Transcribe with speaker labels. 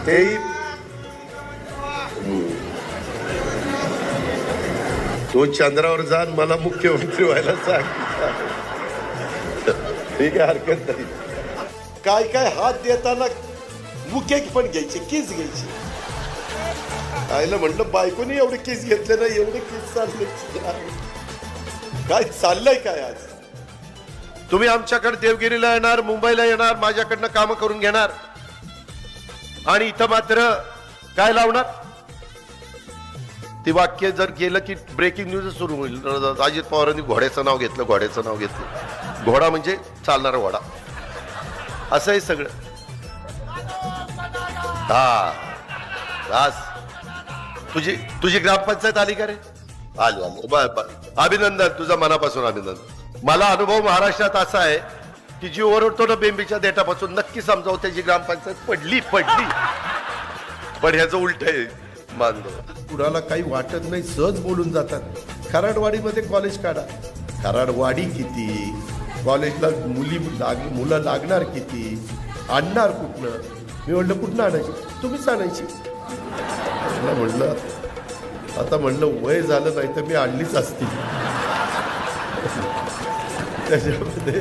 Speaker 1: तेही तो चंद्रावर जाण मला मुख्यमंत्री व्हायला सांग. ठीक आहे, हरकत नाही.
Speaker 2: काय काय हात देताना मुके पण घ्यायचे, किस घ्यायची. आईला म्हटलं बायकोनी एवढे किस घेतले ना, एवढे किस चालले. काय चाललंय काय आज?
Speaker 1: तुम्ही आमच्याकडे देवगिरीला येणार, मुंबईला येणार, माझ्याकडनं काम करून घेणार आणि इथं मात्र काय लावणार? ती वाक्य जर गेलं की ब्रेकिंग न्यूज सुरू होईल. अजित पवारांनी घोड्याचं नाव घेतलं, घोड्याचं नाव घेतलं. घोडा म्हणजे चालणारा घोडा, असं आहे सगळं. हा बस. तुझी ग्रामपंचायत आली का रे? आली आली. अभिनंदन, तुझा मनापासून अभिनंदन. मला अनुभव महाराष्ट्रात असा आहे की जी ओरडतो ना बेंबीच्या देठापासून, नक्की समजावं त्याची ग्रामपंचायत पडली. पण ह्याचं उलट आहे बांधव. कुणाला काही वाटत नाही, सहज बोलून जातात. खराडवाडीमध्ये कॉलेज काढा. खराडवाडी किती, कॉलेजला मुलं लागणार किती, आणणार कुठनं? मी म्हणलं कुठनं आणायची? तुम्हीच आणायची. म्हणलं आता वय झालं नाही तर मी आणलीच असती. त्याच्यामध्ये